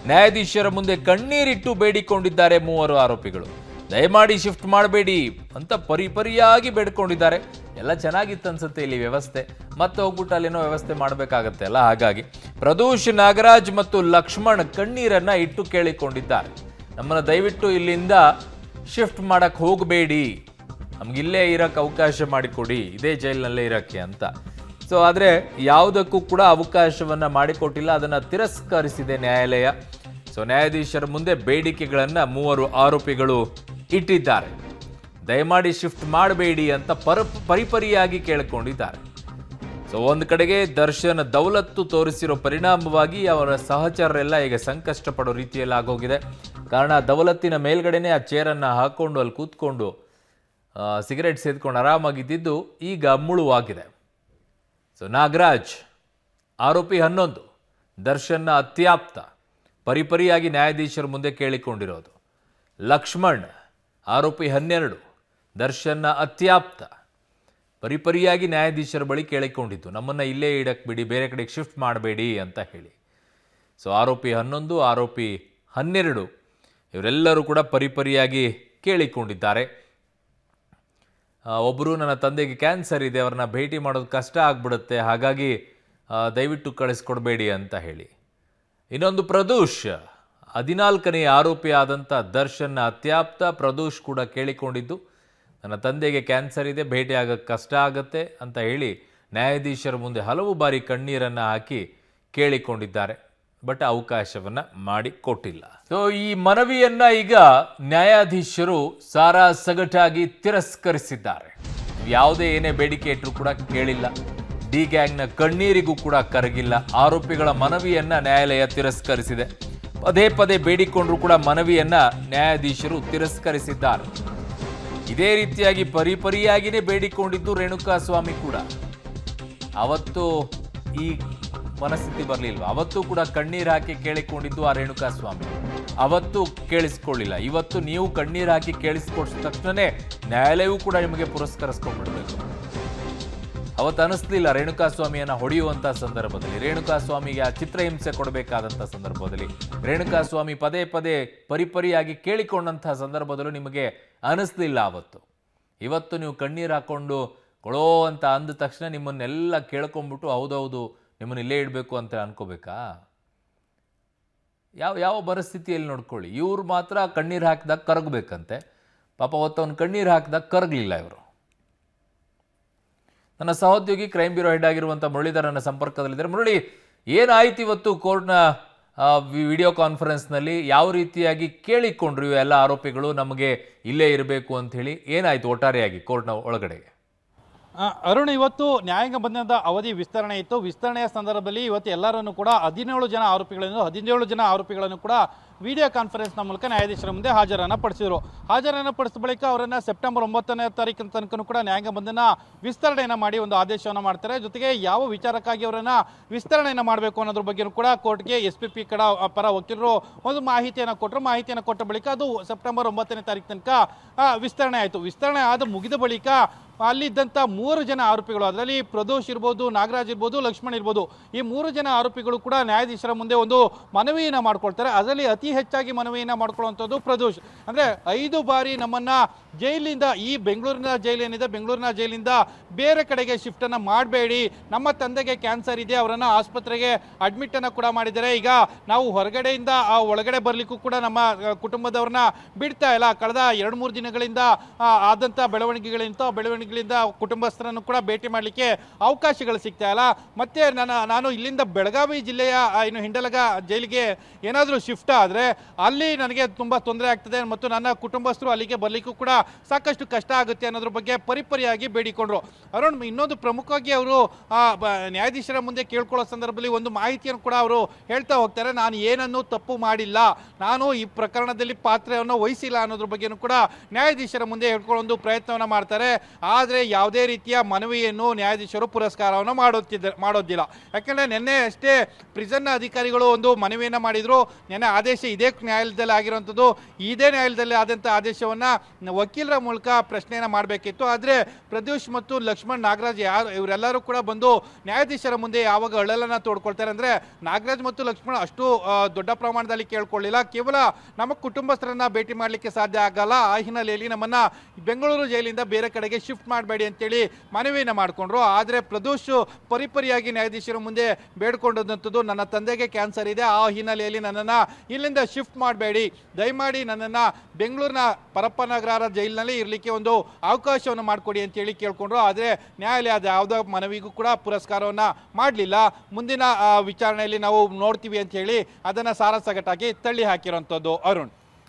ನ್ಯಾಯಾಧೀಶರ ಮುಂದೆ ಕಣ್ಣೀರಿಟ್ಟು ಬೇಡಿಕೊಂಡಿದ್ದಾರೆ ಮೂವರು ಆರೋಪಿಗಳು. ದಯಮಾಡಿ ಶಿಫ್ಟ್ ಮಾಡಬೇಡಿ ಅಂತ ಪರಿಪರಿಯಾಗಿ ಬೇಡ್ಕೊಂಡಿದ್ದಾರೆ. ಎಲ್ಲ ಚೆನ್ನಾಗಿತ್ತು ಅನ್ಸುತ್ತೆ ಇಲ್ಲಿ ವ್ಯವಸ್ಥೆ, ಮತ್ತೆ ಹೋಗ್ಬಿಟ್ಟು ಅಲ್ಲೇನೋ ವ್ಯವಸ್ಥೆ ಮಾಡಬೇಕಾಗತ್ತೆ ಅಲ್ಲ. ಹಾಗಾಗಿ ಪ್ರದೋಷ್, ನಾಗರಾಜ್ ಮತ್ತು ಲಕ್ಷ್ಮಣ್ ಕಣ್ಣೀರನ್ನ ಇಟ್ಟು ಕೇಳಿಕೊಂಡಿದ್ದಾರೆ. ನಮ್ಮನ್ನ ದಯವಿಟ್ಟು ಇಲ್ಲಿಂದ ಶಿಫ್ಟ್ ಮಾಡಕ್ ಹೋಗಬೇಡಿ, ನಮ್ಗಿಲ್ಲೇ ಇರಕ್ಕೆ ಅವಕಾಶ ಮಾಡಿಕೊಡಿ, ಇದೇ ಜೈಲಿನಲ್ಲೇ ಇರಕ್ಕೆ ಅಂತ. ಸೊ ಆದರೆ ಯಾವುದಕ್ಕೂ ಕೂಡ ಅವಕಾಶವನ್ನ ಮಾಡಿಕೊಟ್ಟಿಲ್ಲ, ಅದನ್ನು ತಿರಸ್ಕರಿಸಿದೆ ನ್ಯಾಯಾಲಯ. ಸೊ ನ್ಯಾಯಾಧೀಶರ ಮುಂದೆ ಬೇಡಿಕೆಗಳನ್ನ ಮೂವರು ಆರೋಪಿಗಳು ಇಟ್ಟಿದ್ದಾರೆ. ದಯಮಾಡಿ ಶಿಫ್ಟ್ ಮಾಡಬೇಡಿ ಅಂತ ಪರಿಪರಿಯಾಗಿ ಕೇಳಿಕೊಂಡಿದ್ದಾರೆ. ಸೊ ಒಂದು ಕಡೆಗೆ ದರ್ಶನ್ ದೌಲತ್ತು ತೋರಿಸಿರೋ ಪರಿಣಾಮವಾಗಿ ಅವರ ಸಹಚರರೆಲ್ಲ ಈಗ ಸಂಕಷ್ಟ ಪಡೋ ರೀತಿಯಲ್ಲಿ ಆಗೋಗಿದೆ. ಕಾರಣ ದೌಲತ್ತಿನ ಮೇಲ್ಗಡೆನೆ ಆ ಚೇರನ್ನು ಹಾಕೊಂಡು ಅಲ್ಲಿ ಕೂತ್ಕೊಂಡು ಸಿಗರೇಟ್ ಸೇದ್ಕೊಂಡು ಆರಾಮಾಗಿದ್ದು ಈಗ ಮುಳುವಾಗಿದೆ. ಸೊ ನಾಗರಾಜ್ ಆರೋಪಿ 11, ದರ್ಶನ್ನ ಅತ್ಯಾಪ್ತ, ಪರಿಪರಿಯಾಗಿ ನ್ಯಾಯಾಧೀಶರ ಮುಂದೆ ಕೇಳಿಕೊಂಡಿರೋದು. ಲಕ್ಷ್ಮಣ್ ಆರೋಪಿ 12, ದರ್ಶನ್ನ ಅತ್ಯಾಪ್ತ, ಪರಿಪರಿಯಾಗಿ ನ್ಯಾಯಾಧೀಶರ ಬಳಿ ಕೇಳಿಕೊಂಡಿದ್ದು, ನಮ್ಮನ್ನು ಇಲ್ಲೇ ಇಡಕ್ಕೆ ಬಿಡಿ, ಬೇರೆ ಕಡೆಗೆ ಶಿಫ್ಟ್ ಮಾಡಬೇಡಿ ಅಂತ ಹೇಳಿ. ಸೊ ಆರೋಪಿ 11, ಆರೋಪಿ 12 ಇವರೆಲ್ಲರೂ ಕೂಡ ಪರಿಪರಿಯಾಗಿ ಕೇಳಿಕೊಂಡಿದ್ದಾರೆ. ಒಬ್ಬರು ನನ್ನ ತಂದೆಗೆ ಕ್ಯಾನ್ಸರ್ ಇದೆ, ಅವ್ರನ್ನ ಭೇಟಿ ಮಾಡೋದು ಕಷ್ಟ ಆಗ್ಬಿಡುತ್ತೆ, ಹಾಗಾಗಿ ದಯವಿಟ್ಟು ಕಳಿಸ್ಕೊಡ್ಬೇಡಿ ಅಂತ ಹೇಳಿ. ಇನ್ನೊಂದು ಪ್ರದೋಷ್, 14ನೇ ಆರೋಪಿ ಆದಂಥ ದರ್ಶನ್ನ ಅತ್ಯಾಪ್ತ ಪ್ರದೋಷ್ ಕೂಡ ಕೇಳಿಕೊಂಡಿದ್ದು, ನನ್ನ ತಂದೆಗೆ ಕ್ಯಾನ್ಸರ್ ಇದೆ, ಭೇಟಿ ಆಗೋಕ್ಕೆ ಕಷ್ಟ ಆಗುತ್ತೆ ಅಂತ ಹೇಳಿ ನ್ಯಾಯಾಧೀಶರ ಮುಂದೆ ಹಲವು ಬಾರಿ ಕಣ್ಣೀರನ್ನು ಹಾಕಿ ಕೇಳಿಕೊಂಡಿದ್ದಾರೆ. ಬಟ್ ಅವಕಾಶವನ್ನು ಮಾಡಿಕೊಟ್ಟಿಲ್ಲ. ಸೊ ಈ ಮನವಿಯನ್ನ ಈಗ ನ್ಯಾಯಾಧೀಶರು ಸಾರಾಸಗಟಾಗಿ ತಿರಸ್ಕರಿಸಿದ್ದಾರೆ. ಯಾವುದೇ ಏನೇ ಬೇಡಿಕೆ ಇಟ್ಟರೂ ಕೂಡ ಕೇಳಿಲ್ಲ. ಡಿ ಗ್ಯಾಂಗ್ನ ಕಣ್ಣೀರಿಗೂ ಕೂಡ ಕರಗಿಲ್ಲ. ಆರೋಪಿಗಳ ಮನವಿಯನ್ನ ನ್ಯಾಯಾಲಯ ತಿರಸ್ಕರಿಸಿದೆ. ಪದೇ ಪದೇ ಬೇಡಿಕೊಂಡ್ರೂ ಕೂಡ ಮನವಿಯನ್ನ ನ್ಯಾಯಾಧೀಶರು ತಿರಸ್ಕರಿಸಿದ್ದಾರೆ. ಇದೇ ರೀತಿಯಾಗಿ ಪರಿಪರಿಯಾಗಿಯೇ ಬೇಡಿಕೊಂಡಿದ್ದು ರೇಣುಕಾಸ್ವಾಮಿ ಕೂಡ. ಅವತ್ತು ಈ ಮನಸ್ಥಿತಿ ಬರಲಿಲ್ವ? ಅವತ್ತು ಕೂಡ ಕಣ್ಣೀರು ಹಾಕಿ ಕೇಳಿಕೊಂಡಿದ್ದು ಆ ರೇಣುಕಾಸ್ವಾಮಿ. ಅವತ್ತು ಕೇಳಿಸ್ಕೊಳ್ಳಿಲ್ಲ. ಇವತ್ತು ನೀವು ಕಣ್ಣೀರು ಹಾಕಿ ಕೇಳಿಸ್ಕೊಡಿದ ತಕ್ಷಣನೇ ನ್ಯಾಯಾಲಯವೂ ಕೂಡ ನಿಮಗೆ ಪುರಸ್ಕರಿಸ್ಕೊಂಡ್ಬಿಡ್ಬೇಕು. ಅವತ್ತು ಅನಿಸ್ಲಿಲ್ಲ ರೇಣುಕಾಸ್ವಾಮಿಯನ್ನು ಹೊಡೆಯುವಂಥ ಸಂದರ್ಭದಲ್ಲಿ, ರೇಣುಕಾಸ್ವಾಮಿಗೆ ಆ ಚಿತ್ರಹಿಂಸೆ ಕೊಡಬೇಕಾದಂಥ ಸಂದರ್ಭದಲ್ಲಿ, ರೇಣುಕಾಸ್ವಾಮಿ ಪದೇ ಪದೇ ಪರಿಪರಿಯಾಗಿ ಕೇಳಿಕೊಂಡಂಥ ಸಂದರ್ಭದಲ್ಲೂ ನಿಮಗೆ ಅನಿಸ್ಲಿಲ್ಲ ಅವತ್ತು. ಇವತ್ತು ನೀವು ಕಣ್ಣೀರು ಹಾಕ್ಕೊಂಡು ಕೊಳೋ ಅಂತ ಅಂದ ತಕ್ಷಣ ನಿಮ್ಮನ್ನೆಲ್ಲ ಕೇಳ್ಕೊಂಡ್ಬಿಟ್ಟು ಹೌದೌದು ನಿಮ್ಮನ್ನು ಇಲ್ಲೇ ಇಡಬೇಕು ಅಂತ ಅನ್ಕೋಬೇಕಾ? ಯಾವ ಪರಿಸ್ಥಿತಿಯಲ್ಲಿ ನೋಡ್ಕೊಳ್ಳಿ. ಇವ್ರು ಮಾತ್ರ ಕಣ್ಣೀರು ಹಾಕಿದಾಗ ಕರಗಬೇಕಂತೆ. ಪಾಪ ಅವತ್ತು ಅವ್ನು ಕಣ್ಣೀರು ಹಾಕಿದಾಗ ಕರಗಲಿಲ್ಲ ಇವರು. ನನ್ನ ಸಹೋದ್ಯೋಗಿ ಕ್ರೈಮ್ ಬ್ಯೂರೋ ಹೆಡ್ ಆಗಿರುವಂಥ ಮುರಳೀಧರ್ ನನ್ನ ಸಂಪರ್ಕದಲ್ಲಿದ್ದಾರೆ. ಮುರಳಿ, ಏನಾಯ್ತು ಇವತ್ತು ಕೋರ್ಟ್ನ ವಿಡಿಯೋ ಕಾನ್ಫರೆನ್ಸ್ನಲ್ಲಿ? ಯಾವ ರೀತಿಯಾಗಿ ಕೇಳಿಕೊಂಡ್ರು ಎಲ್ಲ ಆರೋಪಿಗಳು ನಮಗೆ ಇಲ್ಲೇ ಇರಬೇಕು ಅಂತ ಹೇಳಿ? ಏನಾಯ್ತು ಒಟ್ಟಾರೆಯಾಗಿ ಕೋರ್ಟ್ನ ಒಳಗಡೆಗೆ? ಅರುಣ್, ಇವತ್ತು ನ್ಯಾಯಾಂಗ ಬಂಧನದ ಅವಧಿ ವಿಸ್ತರಣೆ ಇತ್ತು. ವಿಸ್ತರಣೆಯ ಸಂದರ್ಭದಲ್ಲಿ ಇವತ್ತು ಎಲ್ಲರನ್ನು ಕೂಡ 17 ಜನ ಆರೋಪಿಗಳನ್ನು ಕೂಡ ವಿಡಿಯೋ ಕಾನ್ಫರೆನ್ಸ್ನ ಮೂಲಕ ನ್ಯಾಯಾಧೀಶರ ಮುಂದೆ ಹಾಜರನ್ನು ಪಡಿಸಿದರು. ಪಡಿಸಿದ ಬಳಿಕ ಅವರನ್ನು ಸೆಪ್ಟೆಂಬರ್ 9ನೇ ತಾರೀಕಿನ ತನಕ ಕೂಡ ನ್ಯಾಯಾಂಗ ಬಂಧನ ವಿಸ್ತರಣೆಯನ್ನು ಮಾಡಿ ಒಂದು ಆದೇಶವನ್ನು ಮಾಡ್ತಾರೆ. ಜೊತೆಗೆ ಯಾವ ವಿಚಾರಕ್ಕಾಗಿ ಅವರನ್ನು ವಿಸ್ತರಣೆಯನ್ನು ಮಾಡಬೇಕು ಅನ್ನೋದ್ರ ಬಗ್ಗೆ ಕೂಡ ಕೋರ್ಟ್ಗೆ SPP ಪರ ವಕೀಲರು ಒಂದು ಮಾಹಿತಿಯನ್ನು ಕೊಟ್ಟ ಬಳಿಕ ಅದು ಸೆಪ್ಟೆಂಬರ್ 9ನೇ ತಾರೀಕು ತನಕ ವಿಸ್ತರಣೆ ಆಯಿತು. ವಿಸ್ತರಣೆ ಮುಗಿದ ಬಳಿಕ ಅಲ್ಲಿದ್ದಂಥ 3 ಜನ ಆರೋಪಿಗಳು, ಅದರಲ್ಲಿ ಪ್ರದೋಷ್ ಇರ್ಬೋದು, ನಾಗರಾಜ್ ಇರ್ಬೋದು, ಲಕ್ಷ್ಮಣ್ ಇರ್ಬೋದು, ಈ 3 ಜನ ಆರೋಪಿಗಳು ಕೂಡ ನ್ಯಾಯಾಧೀಶರ ಮುಂದೆ ಒಂದು ಮನವಿಯನ್ನು ಮಾಡ್ಕೊಳ್ತಾರೆ. ಅದರಲ್ಲಿ ಅತಿ ಹೆಚ್ಚಾಗಿ ಮನವಿಯನ್ನು ಮಾಡ್ಕೊಳ್ಳುವಂಥದ್ದು ಪ್ರದೋಷ್. ಅಂದರೆ 5 ಬಾರಿ ನಮ್ಮನ್ನ ಜೈಲಿಂದ, ಈ ಬೆಂಗಳೂರಿನ ಜೈಲಿಂದ ಬೇರೆ ಕಡೆಗೆ ಶಿಫ್ಟನ್ನು ಮಾಡಬೇಡಿ, ನಮ್ಮ ತಂದೆಗೆ ಕ್ಯಾನ್ಸರ್ ಇದೆ, ಅವರನ್ನು ಆಸ್ಪತ್ರೆಗೆ ಅಡ್ಮಿಟನ್ನು ಕೂಡ ಮಾಡಿದ್ದಾರೆ, ಈಗ ನಾವು ಹೊರಗಡೆಯಿಂದ ಒಳಗಡೆ ಬರಲಿಕ್ಕೂ ಕೂಡ ನಮ್ಮ ಕುಟುಂಬದವ್ರನ್ನ ಬಿಡ್ತಾ ಇಲ್ಲ, ಕಳೆದ 2-3 ದಿನಗಳಿಂದ ಆದಂಥ ಬೆಳವಣಿಗೆಗಳಿಂದ ಕುಟುಂಬಸ್ಥರನ್ನು ಕೂಡ ಭೇಟಿ ಮಾಡಲಿಕ್ಕೆ ಅವಕಾಶಗಳು ಸಿಗ್ತಾ ಇಲ್ಲ. ಮತ್ತೆ ನಾನು ಇಲ್ಲಿಂದ ಬೆಳಗಾವಿ ಜಿಲ್ಲೆಯ ಹಿಂಡಲಗ ಜೈಲಿಗೆ ಏನಾದರೂ ಶಿಫ್ಟ್ ಆದರೆ ಅಲ್ಲಿ ನನಗೆ ತುಂಬ ತೊಂದರೆ ಆಗ್ತದೆ ಮತ್ತು ನನ್ನ ಕುಟುಂಬಸ್ಥರು ಅಲ್ಲಿಗೆ ಬರಲಿಕ್ಕೂ ಕೂಡ ಸಾಕಷ್ಟು ಕಷ್ಟ ಆಗುತ್ತೆ ಅನ್ನೋದ್ರ ಬಗ್ಗೆ ಪರಿಪರಿಯಾಗಿ ಬೇಡಿಕೊಂಡ್ರು. ಅರುಣ್, ಇನ್ನೊಂದು ಪ್ರಮುಖವಾಗಿ ಅವರು ನ್ಯಾಯಾಧೀಶರ ಮುಂದೆ ಕೇಳ್ಕೊಳ್ಳೋ ಸಂದರ್ಭದಲ್ಲಿ ಒಂದು ಮಾಹಿತಿಯನ್ನು ಕೂಡ ಅವರು ಹೇಳ್ತಾ ಹೋಗ್ತಾರೆ. ನಾನು ಏನನ್ನೂ ತಪ್ಪು ಮಾಡಿಲ್ಲ, ನಾನು ಈ ಪ್ರಕರಣದಲ್ಲಿ ಪಾತ್ರವನ್ನು ವಹಿಸಿಲ್ಲ ಅನ್ನೋದ್ರ ಬಗ್ಗೆನೂ ಕೂಡ ನ್ಯಾಯಾಧೀಶರ ಮುಂದೆ ಹೇಳ್ಕೊಳ್ಳೋ ಒಂದು ಪ್ರಯತ್ನವನ್ನು ಮಾಡ್ತಾರೆ. ಆದರೆ ಯಾವುದೇ ರೀತಿಯ ಮನವಿಯನ್ನು ನ್ಯಾಯಾಧೀಶರು ಪುರಸ್ಕಾರವನ್ನು ಮಾಡೋದಿಲ್ಲ. ಯಾಕೆಂದರೆ ನಿನ್ನೆ ಅಷ್ಟೇ ಪ್ರಿಸನ್ನ ಅಧಿಕಾರಿಗಳು ಒಂದು ಮನವಿಯನ್ನು ಮಾಡಿದರು. ನಿನ್ನೆ ಆದೇಶ ಇದೇ ನ್ಯಾಯಾಲಯದಲ್ಲಿ ಆಗಿರುವಂಥದ್ದು. ಇದೇ ನ್ಯಾಯಾಲಯದಲ್ಲಿ ಆದಂಥ ಆದೇಶವನ್ನು ವಕೀಲರ ಮೂಲಕ ಪ್ರಶ್ನೆಯನ್ನು ಮಾಡಬೇಕಿತ್ತು. ಆದರೆ ಪ್ರದೋಷ್ ಮತ್ತು ಲಕ್ಷ್ಮಣ್ ನಾಗರಾಜ್ ಇವರೆಲ್ಲರೂ ಕೂಡ ಬಂದು ನ್ಯಾಯಾಧೀಶರ ಮುಂದೆ ಯಾವಾಗ ಅಳಲನ್ನು ತೋಡ್ಕೊಳ್ತಾರೆ ಅಂದರೆ, ನಾಗರಾಜ್ ಮತ್ತು ಲಕ್ಷ್ಮಣ್ ಅಷ್ಟು ದೊಡ್ಡ ಪ್ರಮಾಣದಲ್ಲಿ ಕೇಳ್ಕೊಳ್ಳಿಲ್ಲ. ಕೇವಲ ನಮ್ಮ ಕುಟುಂಬಸ್ಥರನ್ನ ಭೇಟಿ ಮಾಡಲಿಕ್ಕೆ ಸಾಧ್ಯ ಆಗಲ್ಲ, ಆ ಹಿನ್ನೆಲೆಯಲ್ಲಿ ನಮ್ಮನ್ನ ಬೆಂಗಳೂರು ಜೈಲಿಂದ ಬೇರೆ ಕಡೆಗೆ ಶಿಫ್ಟ್ ಮಾಡಬೇಡಿ ಅಂತೇಳಿ ಮನವಿಯನ್ನು ಮಾಡಿಕೊಂಡ್ರು. ಆದರೆ ಪ್ರದೋಷ್ ಪರಿಪರಿಯಾಗಿ ನ್ಯಾಯಾಧೀಶರ ಮುಂದೆ ಬೇಡ್ಕೊಂಡಂಥದ್ದು, ನನ್ನ ತಂದೆಗೆ ಕ್ಯಾನ್ಸರ್ ಇದೆ, ಆ ಹಿನ್ನೆಲೆಯಲ್ಲಿ ನನ್ನನ್ನು ಇಲ್ಲಿಂದ ಶಿಫ್ಟ್ ಮಾಡಬೇಡಿ, ದಯಮಾಡಿ ನನ್ನನ್ನು ಬೆಂಗಳೂರಿನ ಪರಪ್ಪನಗರ ಜೈಲಿನಲ್ಲಿ ಇರಲಿಕ್ಕೆ ಒಂದು ಅವಕಾಶವನ್ನು ಮಾಡಿಕೊಡಿ ಅಂತೇಳಿ ಕೇಳ್ಕೊಂಡ್ರು. ಆದರೆ ನ್ಯಾಯಾಲಯ ಅದು ಯಾವುದೋ ಮನವಿಗೂ ಕೂಡ ಪುರಸ್ಕಾರವನ್ನು ಮಾಡಲಿಲ್ಲ. ಮುಂದಿನ ವಿಚಾರಣೆಯಲ್ಲಿ ನಾವು ನೋಡ್ತೀವಿ ಅಂತ ಹೇಳಿ ಅದನ್ನು ಸಾರಾಸಗಟಾಗಿ ತಳ್ಳಿ ಹಾಕಿರೋಂಥದ್ದು. ಅರುಣ್.